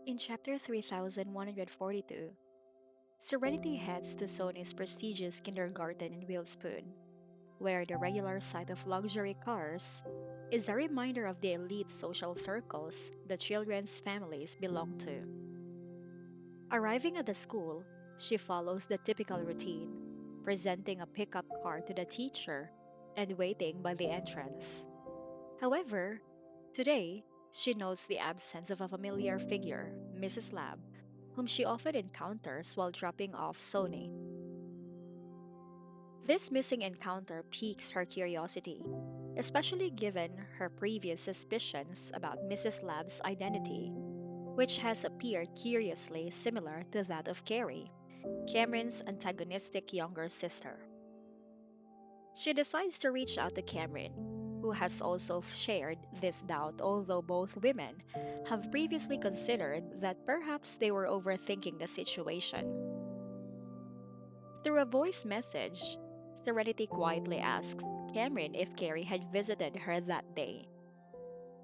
In chapter 3142, Serenity heads to Sony's prestigious kindergarten in Willspoon, where the regular sight of luxury cars is a reminder of the elite social circles the children's families belong to. Arriving at the school, she follows the typical routine, presenting a pickup card to the teacher and waiting by the entrance. However, today, she notes the absence of a familiar figure, Mrs. Lab, whom she often encounters while dropping off Sony. This missing encounter piques her curiosity, especially given her previous suspicions about Mrs. Lab's identity, which has appeared curiously similar to that of Carrie, Cameron's antagonistic younger sister. She decides to reach out to Cameron, who has also shared this doubt, although both women have previously considered that perhaps they were overthinking the situation. Through a voice message, Serenity quietly asks Cameron if Carrie had visited her that day.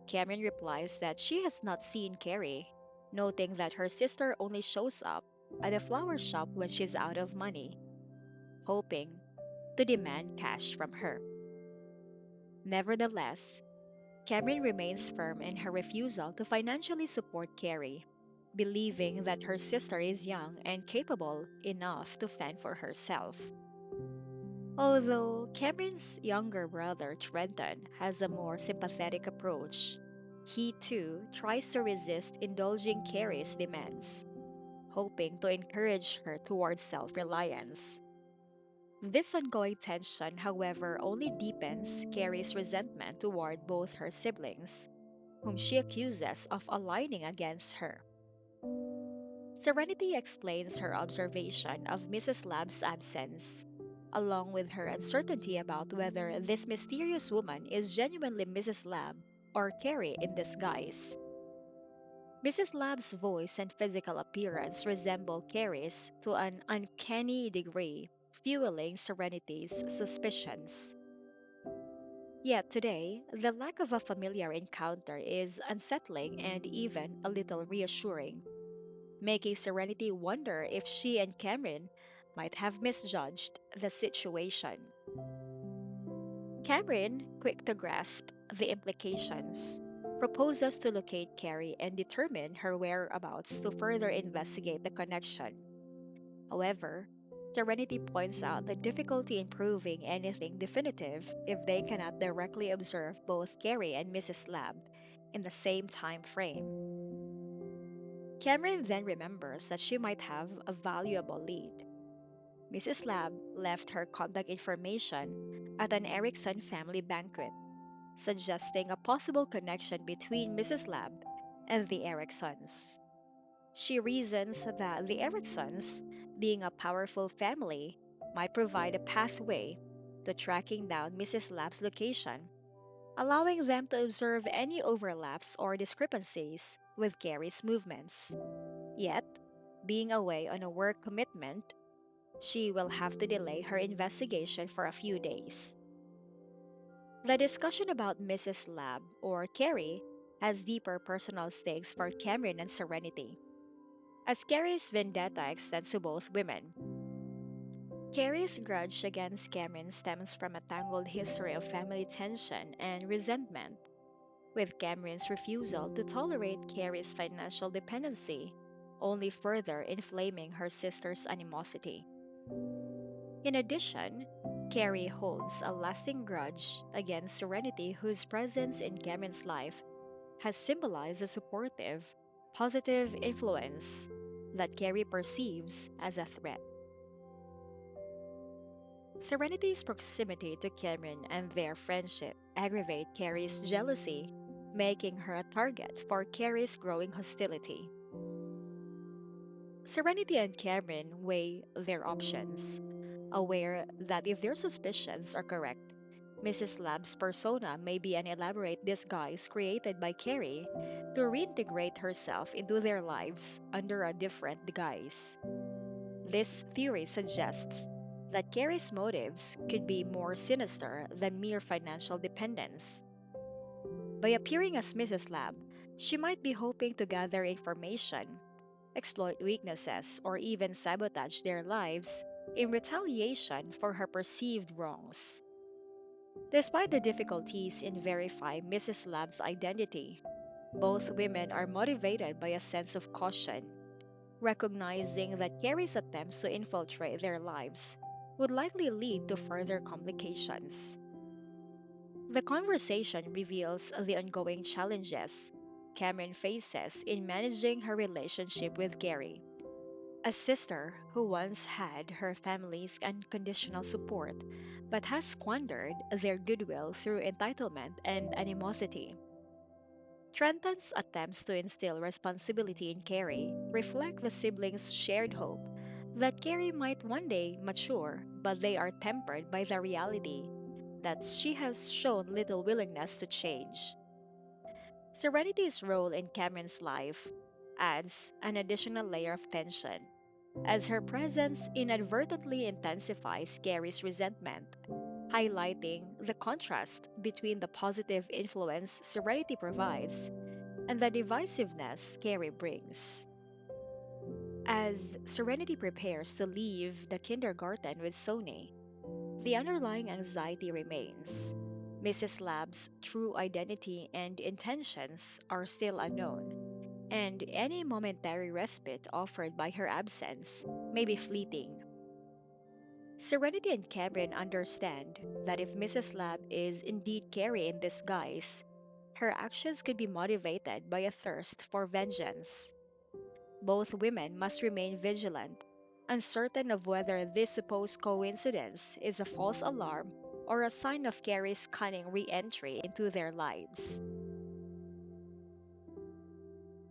Cameron replies that she has not seen Carrie, noting that her sister only shows up at a flower shop when she's out of money, hoping to demand cash from her. Nevertheless, Cameron remains firm in her refusal to financially support Carrie, believing that her sister is young and capable enough to fend for herself. Although Cameron's younger brother Trenton has a more sympathetic approach, he too tries to resist indulging Carrie's demands, hoping to encourage her towards self reliance. This ongoing tension, however, only deepens Carrie's resentment toward both her siblings, whom she accuses of aligning against her. Serenity explains her observation of Mrs. Lab's absence, along with her uncertainty about whether this mysterious woman is genuinely Mrs. Lab or Carrie in disguise. Mrs. Lab's voice and physical appearance resemble Carrie's to an uncanny degree, fueling Serenity's suspicions. Yet today, the lack of a familiar encounter is unsettling and even a little reassuring, making Serenity wonder if she and Cameron might have misjudged the situation. Cameron, quick to grasp the implications, proposes to locate Carrie and determine her whereabouts to further investigate the connection. However, Serenity points out the difficulty in proving anything definitive if they cannot directly observe both Carrie and Mrs. Lab in the same time frame. Cameron then remembers that she might have a valuable lead. Mrs. Lab left her contact information at an Erickson family banquet, suggesting a possible connection between Mrs. Lab and the Ericksons. She reasons that the Ericksons, being a powerful family, might provide a pathway to tracking down Mrs. Lab's location, allowing them to observe any overlaps or discrepancies with Gary's movements. Yet, being away on a work commitment, she will have to delay her investigation for a few days. The discussion about Mrs. Lab or Carrie has deeper personal stakes for Cameron and Serenity, as Carrie's vendetta extends to both women. Carrie's grudge against Cameron stems from a tangled history of family tension and resentment, with Cameron's refusal to tolerate Carrie's financial dependency only further inflaming her sister's animosity. In addition, Carrie holds a lasting grudge against Serenity, whose presence in Cameron's life has symbolized a supportive, positive influence that Carrie perceives as a threat. Serenity's proximity to Cameron and their friendship aggravate Carrie's jealousy, making her a target for Carrie's growing hostility. Serenity and Cameron weigh their options, aware that if their suspicions are correct, Mrs. Lab's persona may be an elaborate disguise created by Carrie to reintegrate herself into their lives under a different guise. This theory suggests that Carrie's motives could be more sinister than mere financial dependence. By appearing as Mrs. Lab, She might be hoping to gather information, exploit weaknesses, or even sabotage their lives in retaliation for her perceived wrongs. Despite the difficulties in verifying Mrs. Lab's identity, both women are motivated by a sense of caution, recognizing that Carrie's attempts to infiltrate their lives would likely lead to further complications. The conversation reveals the ongoing challenges Cameron faces in managing her relationship with Gary, a sister who once had her family's unconditional support but has squandered their goodwill through entitlement and animosity. Trenton's attempts to instill responsibility in Carrie reflect the siblings' shared hope that Carrie might one day mature, but they are tempered by the reality that she has shown little willingness to change. Serenity's role in Cameron's life adds an additional layer of tension, as her presence inadvertently intensifies Gary's resentment, highlighting the contrast between the positive influence Serenity provides and the divisiveness Gary brings. As Serenity prepares to leave the kindergarten with Sony, the underlying anxiety remains. Mrs. Lab's true identity and intentions are still unknown, and any momentary respite offered by her absence may be fleeting. Serenity and Cameron understand that if Mrs. Lab is indeed Carrie in disguise, her actions could be motivated by a thirst for vengeance. Both women must remain vigilant, uncertain of whether this supposed coincidence is a false alarm or a sign of Carrie's cunning re entry into their lives.